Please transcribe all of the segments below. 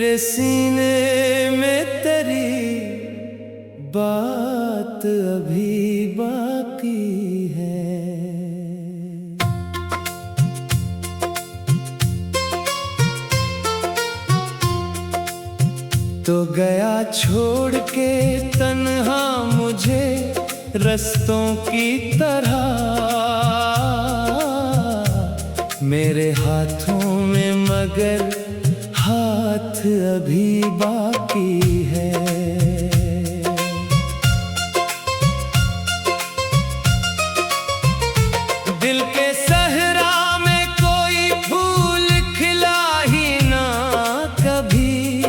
मेरे सीने में तेरी बात अभी बाकी है। तो गया छोड़ के तन्हा मुझे रस्तों की तरह, मेरे हाथों में मगर हाथ अभी बाकी है। दिल के सहरा में कोई फूल खिला ही ना कभी,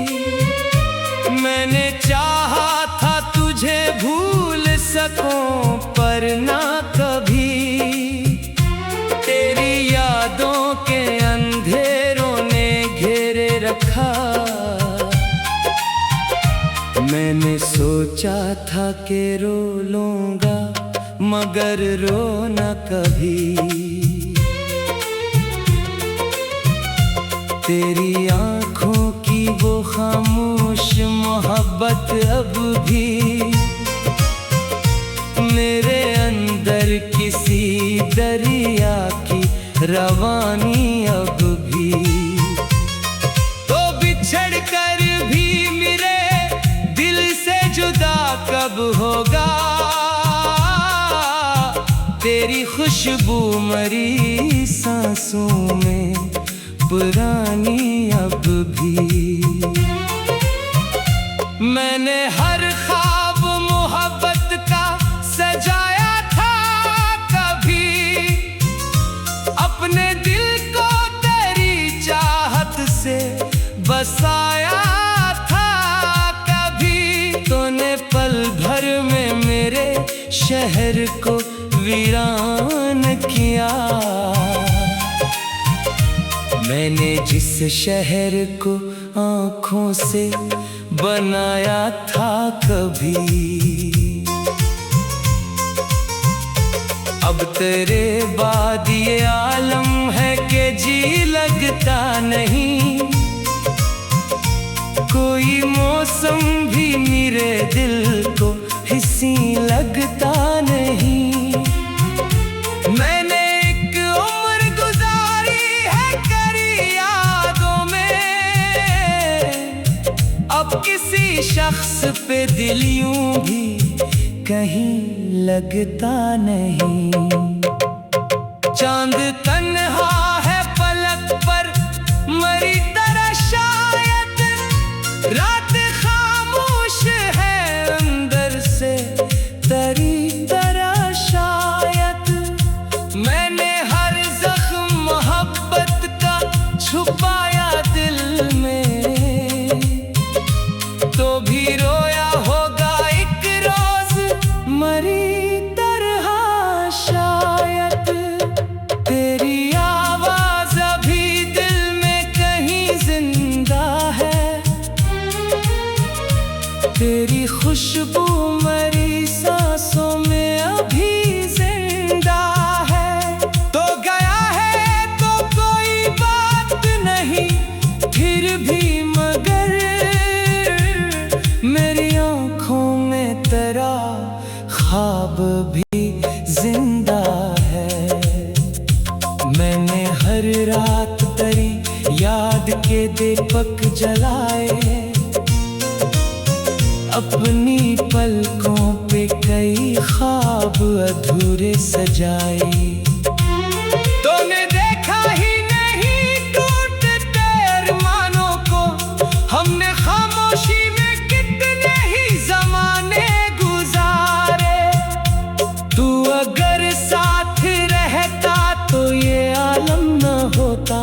मैंने चाहा था तुझे भूल सकूं पर ना कभी। तेरी यादों के अंधेरों ने घेरे रखा, मैंने सोचा था कि रो लूंगा मगर रो न कभी। तेरी आंखों की वो खामोश मोहब्बत अब भी मेरे अंदर किसी दरिया की रवानी अब भी। तो बिछड़ कर भी मेरे दिल से जुदा कब होगा, तेरी खुशबू मरी सांसों में पुरानी अब भी। मैंने हर ख्वाब मोहब्बत का सजाया था कभी, अपने दिल को तेरी चाहत से बसाया था कभी। तूने पल भर में मेरे शहर को वीरान किया, मैंने जिस शहर को आँखों से बनाया था कभी। अब तेरे बाद ये आलम है कि जी लगता नहीं, कोई मौसम भी मेरे दिल को हिस्सी लगता नहीं। मैंने एक उम्र गुजारी है करी यादों में, अब किसी शख्स पे दिल यूं भी कहीं लगता नहीं। चांद तन्हा है पलक पर मरी तरह शायद, रात खामोश है अंदर से तेरी तरह शायद। मैंने हर जख्म मोहब्बत का छुपाया दिल में, तो भी रोया होगा एक रोज मरी तरह शायद। तेरी आवाज अभी दिल में कहीं जिंदा है, तेरी खुशबू मरी सांसों में अभी जिंदा है। तो गया है तो कोई बात नहीं फिर भी मगर मेरी आंखों में तेरा ख्वाब भी जिंदा है। मैंने हर रात तेरी याद के दीपक जलाए, अपनी पलकों पे कई ख्वाब अधूरे सजाए। तूने देखा ही नहीं टूटते अरमानों को, हमने खामोशी में कितने ही ज़माने गुजारे। तू अगर साथ रहता तो ये आलम न होता,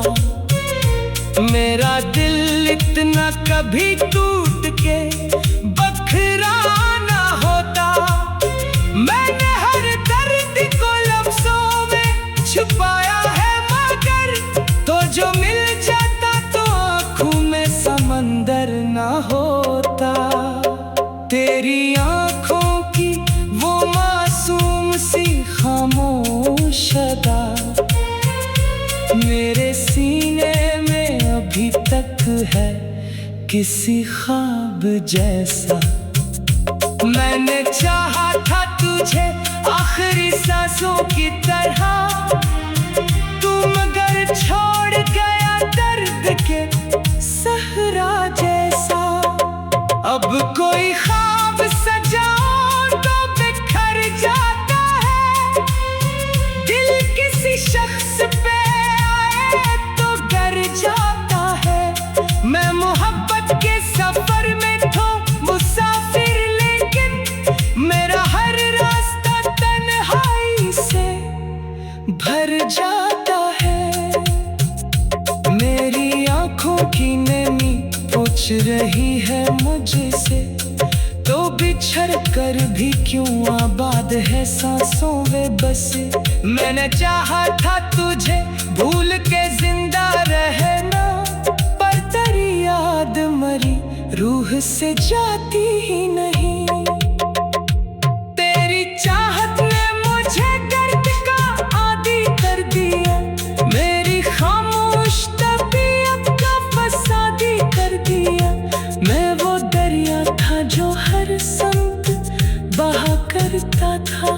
मेरा दिल इतना कभी टूट के बखरा ना होता। मैंने हर दर्द को लफ्ज़ों में छुपाया है मगर, तो जो मिल जाता तो आँखों में समंदर ना होता। तेरी आँखों की वो मासूम सी खामोश अदा मेरे सीने में अभी तक है किसी ख्वाब जैसा। मैंने चाहा था तुझे आखिरी सांसों की तरह, तू मगर छोड़ गया दर्द के सहरा जैसा। अब कोई ख्वाब सजाओ तो बिखर जाता है, दिल किसी शख्स पे आए तो गर जाता है। मैं मोहब्बत के सफर में था मुसाफिर, लेकिन मेरा हर रास्ता तन्हाई से भर जाता है। मेरी आंखों की नमी पूछ रही है मुझसे, तो बिछड़ कर भी क्यों आबाद है सांसों वे बसे। मैंने चाहा था तुझे भूल के जिंदा रहना, पर तेरी याद मरी रूह से जाती ही नहीं। तेरी चाहत ने मुझे दर्द का आदी कर दिया, मेरी खामोश तबीयत का फसादी कर दिया। मैं वो दरिया था जो हर संत बहा करता था,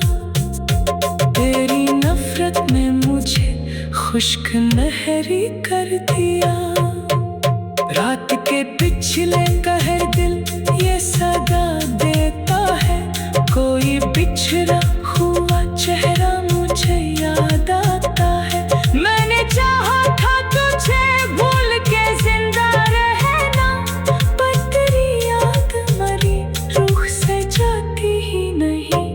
तेरी नफरत ने मुझे खुश्क नहरी कर दिया। रात के पिछले कहर दिल ये सदा देता है, कोई बिछड़ा हुआ चेहरा मुझे याद आता है। मैंने चाहा था तुझे भूल के जिंदा रहना, पर तेरी याद मरी रूह से जाती ही नहीं।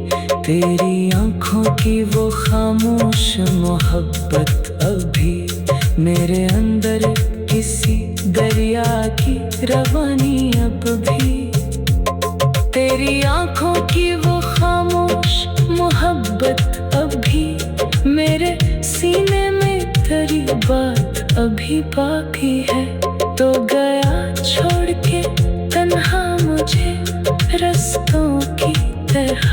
तेरी आंखों की वो खामोश मोहब्बत अभी मेरे अंदर किसी दरिया की रवानी अब भी। तेरी आंखों की वो खामोश मोहब्बत अभी मेरे सीने में तेरी बात अभी बाकी है। तो गया छोड़ के तन्हा मुझे रस्तों की तरह,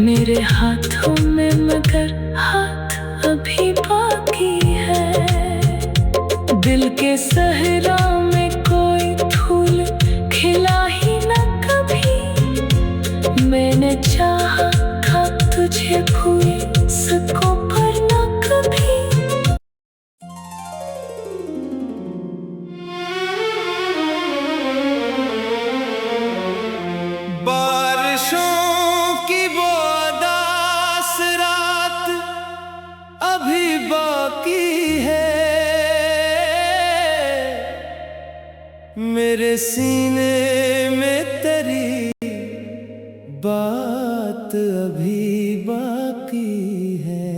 मेरे हाथों में मगर हाथ अभी बाकी है। दिल के सहरा में कोई फूल खिला ही न कभी, मैंने चाहा था तुझे भूल सकूं पर न कभी। बारिशों की वो उदास रात अभी बाकी है, मेरे सीने में तेरी बात अभी बाकी है।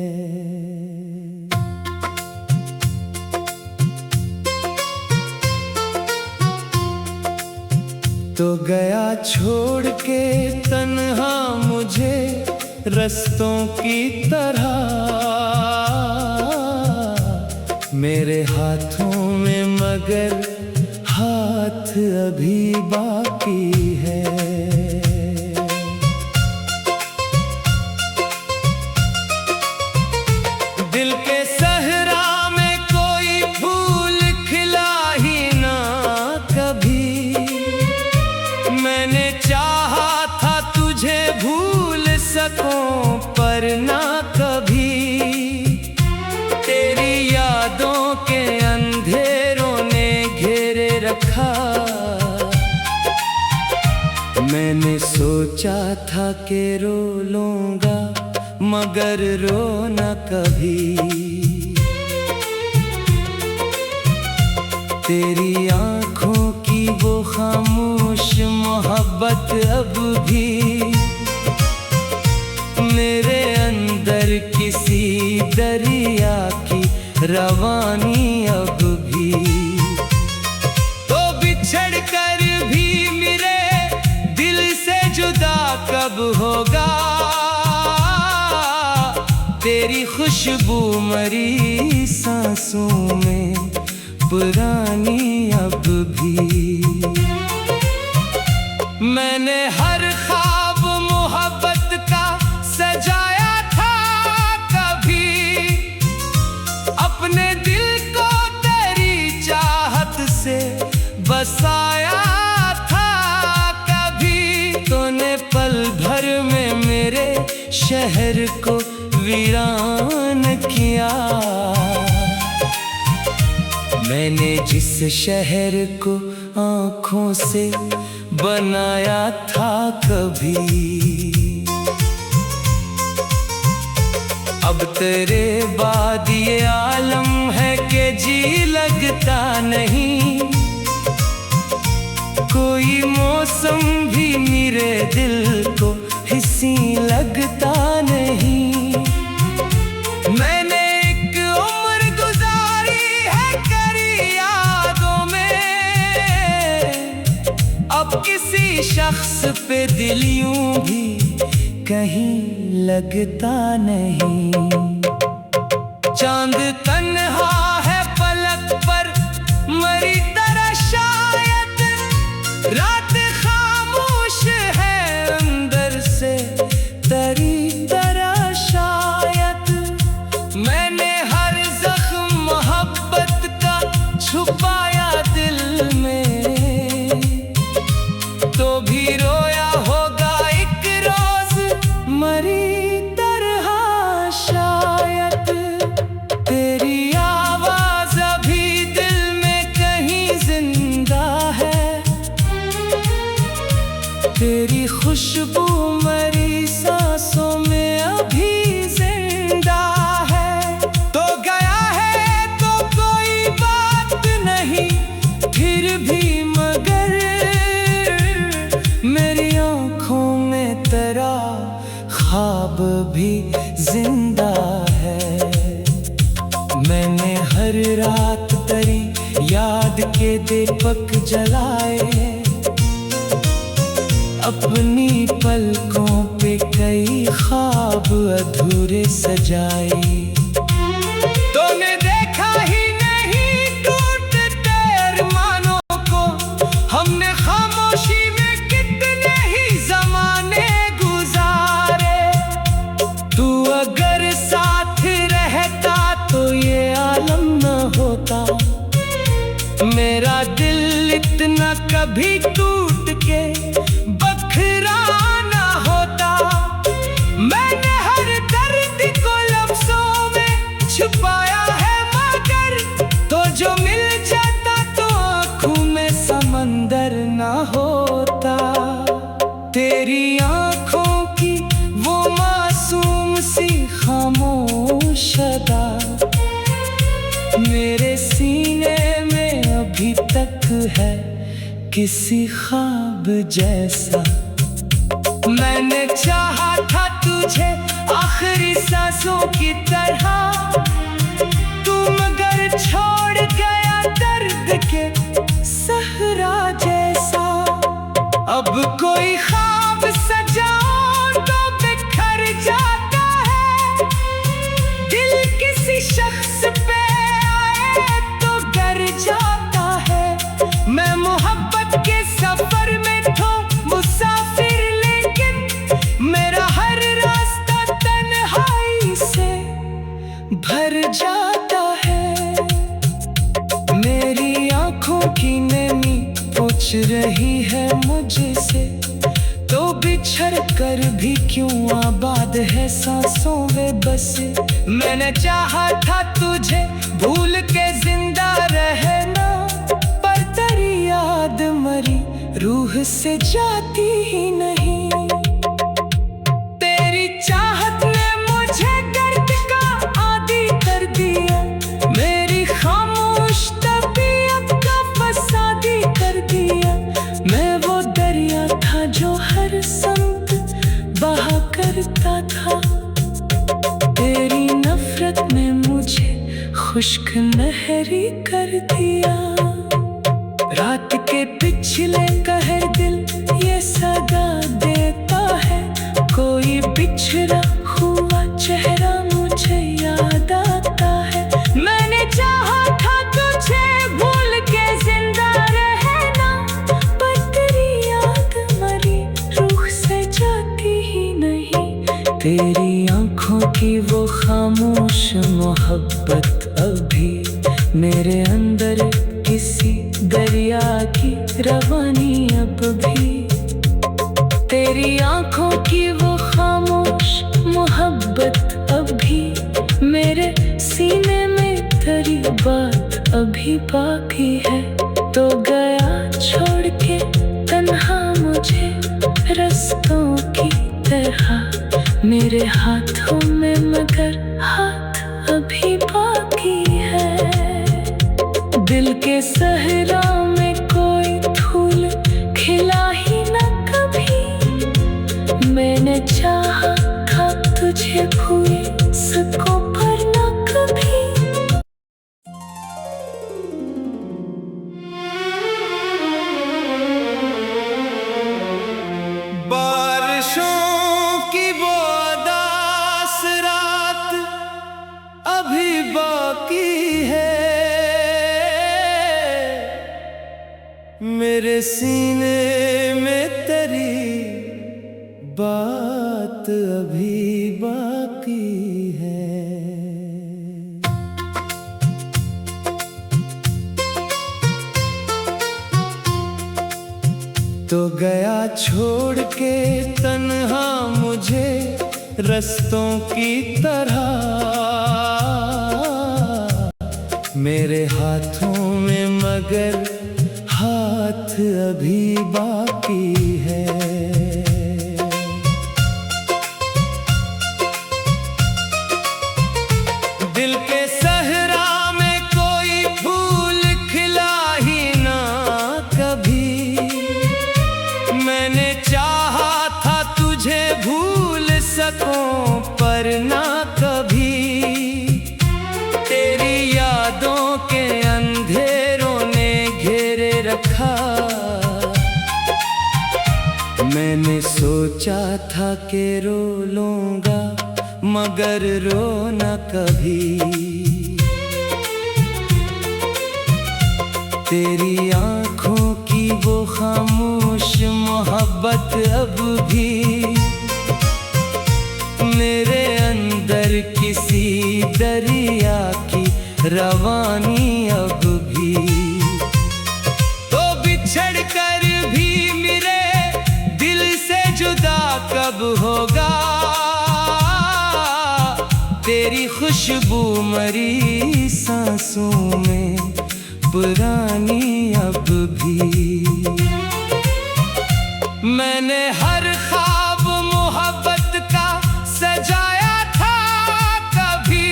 तो गया छोड़ के तन्हा मुझे रस्तों की तरह, मेरे हाथों में मगर हाथ अभी बाकी है। दिल के सहरा में कोई फूल खिला ही ना कभी, मैंने चाहा था तुझे भूल सकूं पर ना कभी। तेरी यादों के अंधेरों ने घेरे रखा, मैंने सोचा था कि रो लूंगा मगर रो न कभी। तेरी आंखों की वो खामोश मोहब्बत अब भी मेरे अंदर किसी दरिया की रवानी अब भी। तो बिछड़ कर भी मेरे दिल से जुदा कब होगा, तेरी खुशबू मरी सांसों में पुरानी अब भी। मैंने हर ख्वाब मोहब्बत का सजाया था कभी, अपने दिल को तेरी चाहत से बसाया शहर को वीरान किया। मैंने जिस शहर को आँखों से बनाया था कभी, अब तेरे बाद ये आलम है कि जी लगता नहीं। कोई मौसम भी मेरे दिल को हिस्सी लगता नहीं। मैंने एक उम्र गुजारी है करी यादों में, अब किसी शख्स पे दिल यूं भी कहीं लगता नहीं। चांद तन्हा है पलक पर मरी तरह शायद, रात खामोश है अंदर से तरी तरह शायद। मैंने हर जख्म मोहब्बत का छुपाया दिल में, तो भी रोया होगा एक रोज मरी तरह शायद। तेरी आवाज अभी दिल में कहीं जिंदा है, तेरी खुशबू मरी सांसों में अभी जिंदा है। तो गया है तो कोई बात नहीं, फिर भी मगर मेरी आँखों में तेरा ख्वाब भी जिंदा है। मैंने हर रात तेरी याद के दीपक जलाए, अपनी पलकों पे कई ख्वाब अधूरे सजाए। तूने देखा ही नहीं टूटते अरमानों को, हमने खामोशी में कितने ही जमाने गुजारे। तू अगर साथ रहता तो ये आलम न होता, मेरा दिल इतना कभी टूट के बखरा ना होता। मैंने हर दर्द को लफ्जों में छुपाया है, मगर तो जो मिल जाता तो आँखों में समंदर ना होता। तेरी आँखों की वो मासूम सी खामोश अदा मेरे सीने में अभी तक है किसी ख्वाब जैसा। मैंने चाहा था तुझे आखिरी सांसों की तरह, तू मगर छोड़ गया दर्द के सहरा जैसा। अब कोई ख्वाब सजाओ तो बिखर जाता है, दिल किसी शख्स पे आए तो गर जाता है। मैं मोहब्बत के सफर में था मुसाफिर, लेकिन मेरा हर रास्ता तन्हाई से भर जाता है। मेरी आंखों की नमी पूछ रही है मुझसे, तो बिछड़ कर भी क्यों आबाद है सांसों वे बस। मैंने चाहा था तुझे भूल के जिंदा रहना, पर तेरी याद मरी रूह से जाती ही नहीं। तेरी चाहत ने मुझे दर्द का आदी कर दिया, मेरी खामोश तबीयत का फसादी कर दिया। मैं वो दरिया था जो हर संग बहा करता था, तेरी नफरत ने मुझे खुश्क नहरी कर दिया। रात के पिछले कहर दिल ये सदा देता है, कोई बिछड़ा हुआ चेहरा मुझे याद आता है। मैंने चाहा था तुझे भूल के जिंदा रहना, पर तेरी याद मरी रूह से जाती ही नहीं। तेरी आंखों की वो खामोश मोहब्बत अभी मेरे अंदर किसी दरिया की रवानी अब भी। तेरी आंखों की वो खामोश मोहब्बत अभी मेरे सीने में, तेरी बात अभी बाकी है। तो गया छोड़ के तन्हा मुझे रास्तों की तरह, मेरे हाथों में मगर हाथ अभी बाकी है। दिल के सहरा में कोई फूल खिला ही न कभी, मैंने चाहा था तुझे भूल सकूं पर न कभी। बारिशों की वो उदास रात अभी बाकी है, मेरे सीने में तेरी बात अभी बाकी है। तो गया छोड़ के तन्हा मुझे रास्तों की तरह, मेरे हाथों में मगर हाथ अभी बाकी है। दिल के सहरा में कोई फूल खिला ही ना कभी, मैंने चाहा था तुझे भूल सकूं पर ना कभी। तेरी यादों के अंधेरों ने घेरे रखा, मैंने सोचा था कि रो लूंगा मगर रो ना कभी। तेरी आंखों की वो खामोश मोहब्बत अब भी मेरे अंदर किसी दरिया की रवानी अब भी। तो बिछड़ कर भी मेरे दिल से जुदा कब होगा, तेरी खुशबू मरी सांसों में पुरानी अब भी। मैंने हर ख्वाब मोहब्बत का सजाया था कभी,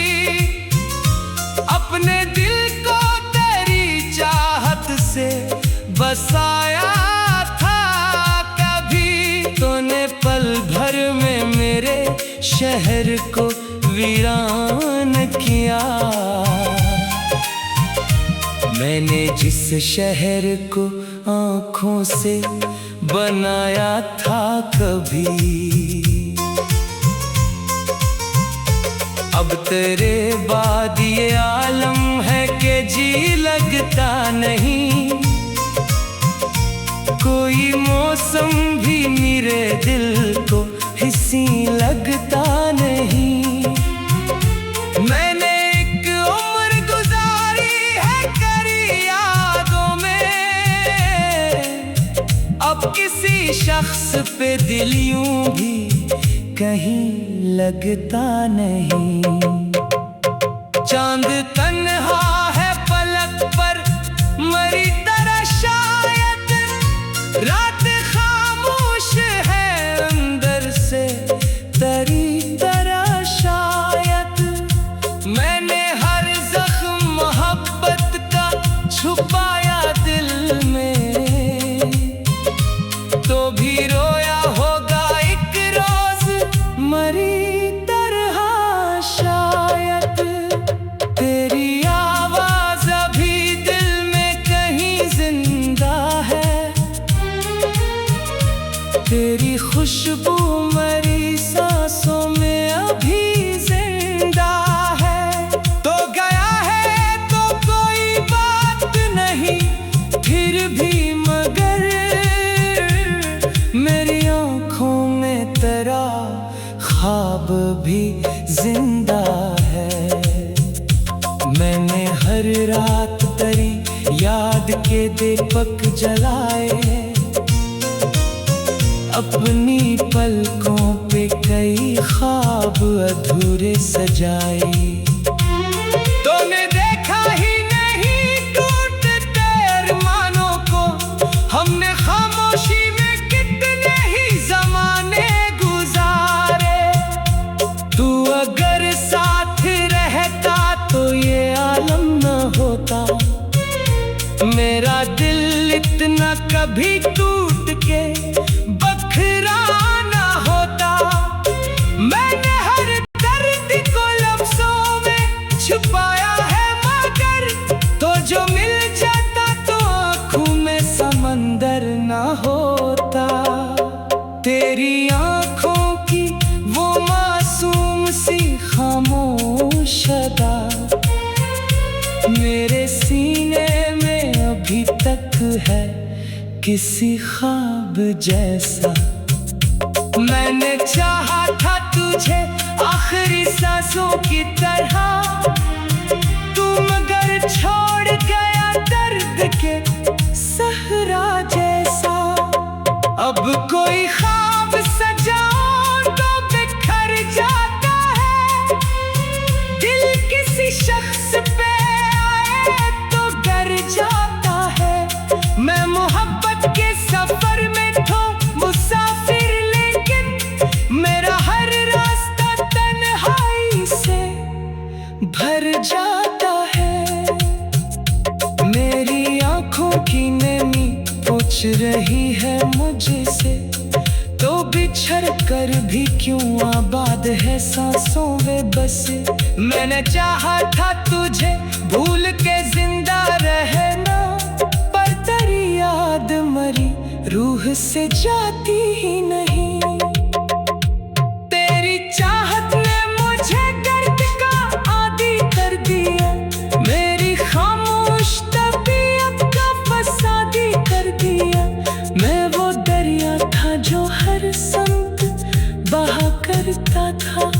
अपने दिल को तेरी चाहत से बसाया था कभी। तूने पल भर में मेरे शहर को वीरान किया, मैंने जिस शहर को आँखों से बनाया था कभी। अब तेरे बाद ये आलम है कि जी लगता नहीं, कोई मौसम भी मेरे दिल को हिस्सी लगता नहीं। मैंने एक उम्र गुजारी है करी यादों में, अब किसी शख्स पे दिल यूं भी कहीं लगता नहीं। चांद तन्हा है पलक पर मरी तरह शायद, रात खामोश है अंदर से तेरी तरह शायद। मैंने हर जख्म मोहब्बत का छुपाया दिल में, तो भी रोया होगा एक रोज मरी तरह शायद। तेरी आवाज अभी दिल में कहीं जिंदा है, तेरी खुशबू मरी सांसों में अभी जिंदा है। तो गया है तो कोई बात नहीं फिर भी मगर, मेरी आंखों में तेरा ख्वाब भी जिंदा है। मैंने हर रात तेरी याद के दीपक जलाए, अपनी पलकों पे के कई ख्वाब अधूरे सजाए। तूने देखा ही नहीं टूटते अरमानों को, हमने खामोशी में कितने ही जमाने गुजारे। तू अगर साथ रहता तो ये आलम न होता, मेरा दिल इतना कभी टूट के बखरा ना होता। मैंने हर दर्द को लफ्ज़ों में छुपाया है, मगर तो जो मिल जाता तो आँखों में समंदर ना होता। तेरी आँखों की वो मासूम सी खामोश अदा मेरे सीने में अभी तक है किसी ख्वाब जैसा। मैंने चाहा था तुझे आखिरी सांसों की तरह, तू मगर छोड़ गया दर्द के सहरा जैसा। अब कोई ख्वाब सजाओ तो बिखर जाता है, दिल किसी शख्स पे आए तो डर जाता है। मैं मोहब्बत के सफर में तो मुसाफिर, लेकिन मेरा हर रास्ता तन्हाई से भर जाता है। मेरी आंखों की नमी पूछ रही है मुझसे, तो बिछड़ कर भी क्यों आबाद है सांसों वे बस। मैंने चाहा था तुझे भूल के जिंदा रहना, पर तेरी याद मरी रूह से जाती ही नहीं। तेरी चाहत ने मुझे दर्द का आदी कर दिया, मेरी खामोश तबीयत का फसादी कर दिया। मैं वो दरिया था जो हर संत बहा करता था,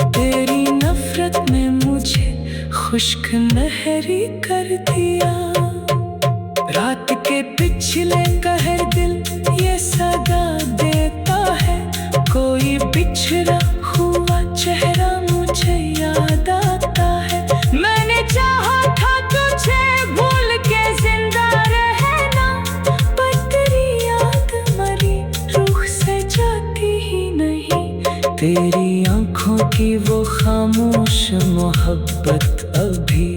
तेरी नफरत ने मुझे खुश्क नहरी कर दिया। रात के पिछले कहर दिल ये सदा देता है, कोई बिछड़ा हुआ चेहरा मुझे याद आता है। मैंने चाहा था तुझे भूल के जिंदा रहना, पर तेरी याद मरी रूह से जाती ही नहीं। तेरी आंखों की वो खामोश मोहब्बत अभी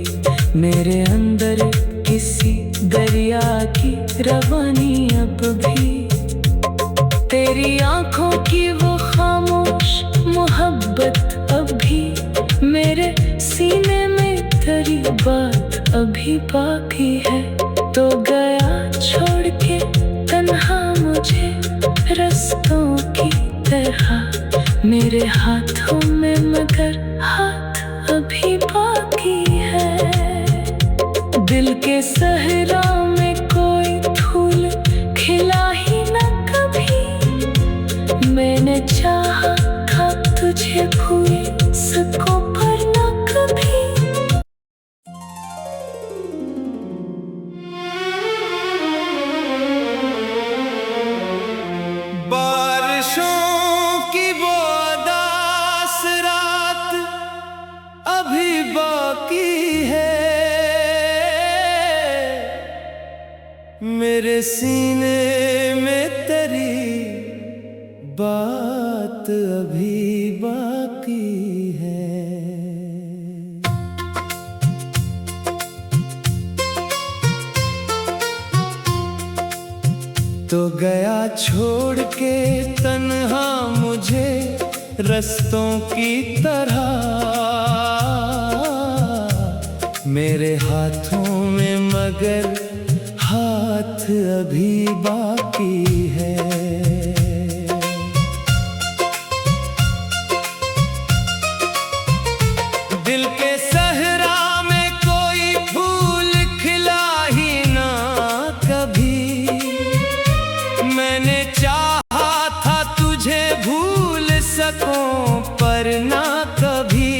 मेरे अंदर किसी दरिया की रवानी अब भी। तेरी आंखों की वो खामोश मोहब्बत अभी मेरे सीने में, तेरी बात अभी बाकी है। तो गया छोड़ के तन्हा मुझे रास्तों की तरह, मेरे हाथों में मगर हाथ अभी बाकी है। दिल के सहरा में कोई फूल खिला ही न कभी, मैंने चाहा था तुझे भूल सकूं पर न कभी। बारिशों की वो उदास रात अभी बाकी है, मेरे सीने में तेरी बात अभी बाकी है। तो गया छोड़ के तन्हा मुझे रास्तों की तरह, मेरे हाथों में मगर हाथ अभी बाकी है। दिल के सहरा में कोई फूल खिला ही ना कभी, मैंने चाहा था तुझे भूल सकूं पर ना कभी।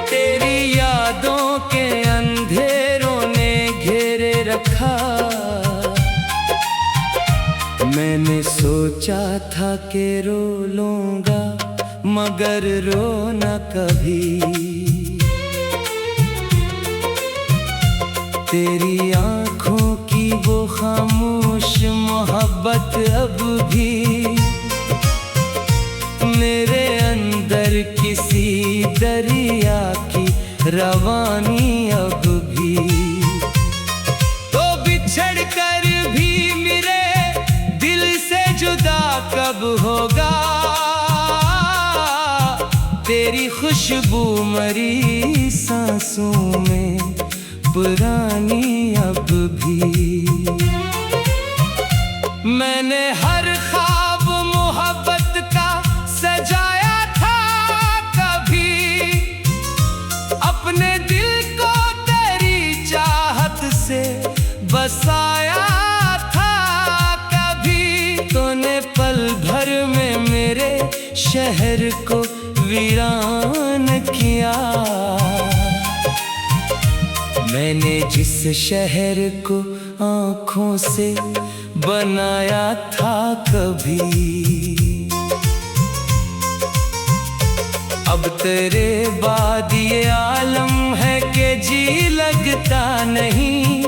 तेरी यादों के अंधेरों ने घेरे रखा, मैं सोचा था कि रो लूंगा मगर रो न कभी। तेरी आंखों की वो खामोश मोहब्बत अब भी मेरे अंदर किसी दरिया की रवानी अब भी। तो बिछड़ कर भी मेरे दिल से जुदा कब होगा, तेरी खुशबू मरी सांसों में पुरानी अब भी। मैंने हर ख्वाब मोहब्बत का सजाया था कभी, अपने दिल को तेरी चाहत से बसाया था कभी। तूने पल भर में मेरे शहर को वीरान किया। मैंने जिस शहर को आँखों से बनाया था कभी, अब तेरे बाद ये आलम है कि जी लगता नहीं।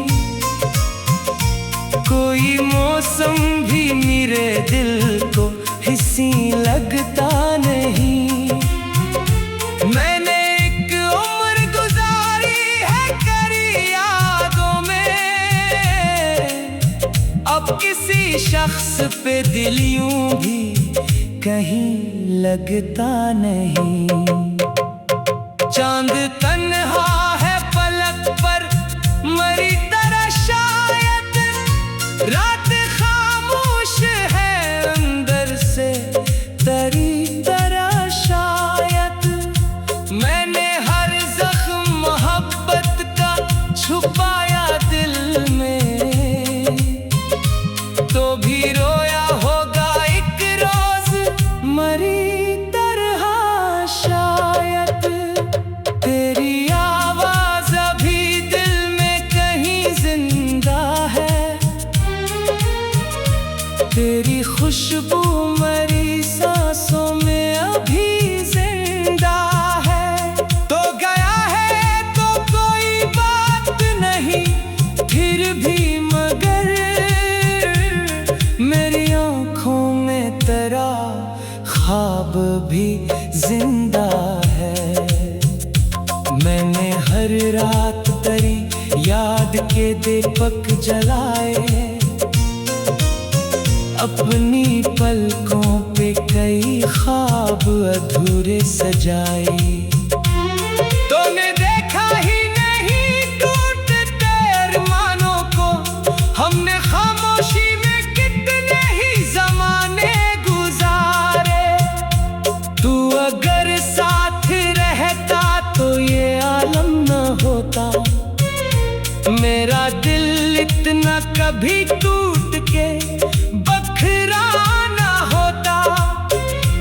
कोई मौसम भी मेरे दिल को हिस्सी लगता नहीं। मैंने एक उम्र गुजारी है करी यादों में, अब किसी शख्स पे दिल यूं भी कहीं लगता नहीं। चांद तन्हा है पलक पर मरी तरह शायद, रात खामोश है अंदर से तरी तरह शायद। मैंने हर जख्म मोहब्बत का छुपाया दिल में, तो भी रोया होगा एक रोज मरी तरह शायद। तेरी आवाज अभी दिल में कहीं जिंदा है, तेरी खुशबू मरी सांसों में अभी जिंदा है। तो गया है तो कोई बात नहीं फिर भी, मगर मेरी आंखों में तेरा ख्वाब भी जिंदा है। मैंने हर रात तेरी याद के दीपक जलाए, अपनी पलकों पे कई ख्वाब अधूरे सजाए। तूने देखा ही नहीं टूटते अरमानों को, हमने खामोशी में कितने ही जमाने गुजारे। तू अगर साथ रहता तो ये आलम न होता, मेरा दिल इतना कभी टूट के बखरा ना होता।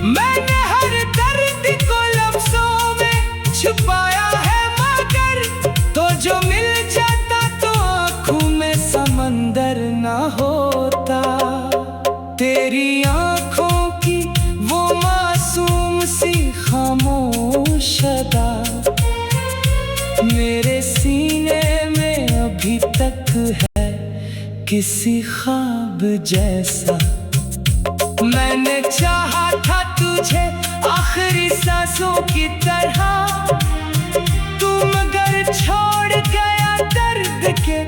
मैंने हर दर्द को लफ्जों में छुपाया है, मगर तो जो मिल जाता तो आँखों में समंदर ना होता। तेरी आँखों की वो मासूम सी खामोश अदा मेरे सीने में अभी तक है किसी ख्वाब जैसा। मैंने चाहा था तुझे आखिरी सांसों की तरह, तू मगर छोड़ गया दर्द के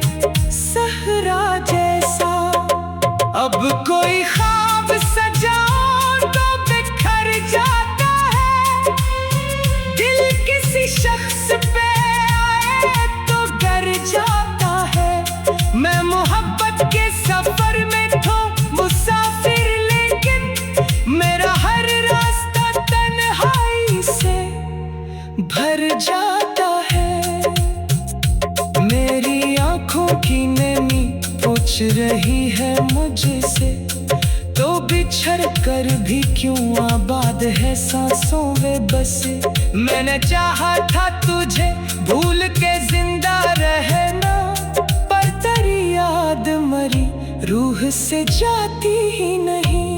सहरा जैसा। अब कोई ख्वाब सजाओ तो बिखर जाता है, दिल किसी शख्स पे आए तो गर जाता है। मैं मोहब्बत के सफर में तो मुसाफिर, लेकिन मेरा हर रास्ता तन्हाई से भर जाता है। मेरी आंखों की नमी पूछ रही है मुझसे, तो बिछड़ कर भी क्यों आबाद है सांसों वे बसे। मैंने चाहा था तुझे भूल के जिंदा रहना, पर तेरी याद मरी रूह से जाती ही नहीं।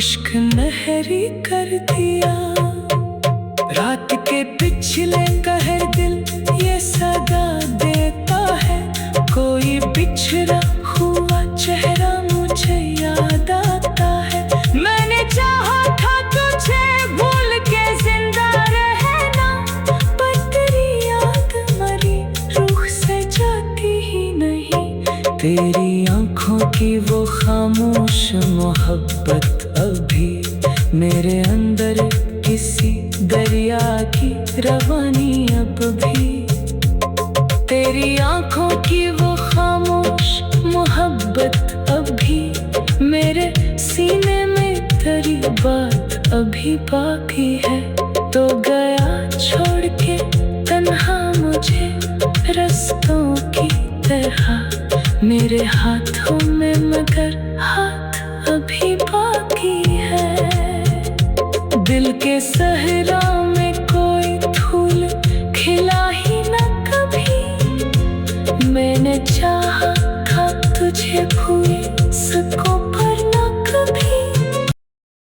खुश्क नहरी कर दिया। रात के पिछले कहर दिल ये सदा देता है, कोई बिछड़ा हुआ चेहरा मुझे याद आता है। मैंने चाहा था तुझे भूल के जिंदा रहना, पर तेरी याद मरी रूह से जाती ही नहीं। तेरी आंखों की वो खामोश मोहब्बत अभी मेरे अंदर किसी दरिया की रवानी अब भी। तेरी आंखों की वो खामोश मोहब्बत अभी मेरे सीने में तेरी बात अभी बाकी है। तो गया छोड़ के तन्हा मुझे रास्तों की तरह, मेरे हाथों में मगर हाथ अभी बाकी है। दिल के सहरा में कोई फूल खिला ही न कभी, मैंने चाहा था तुझे भूल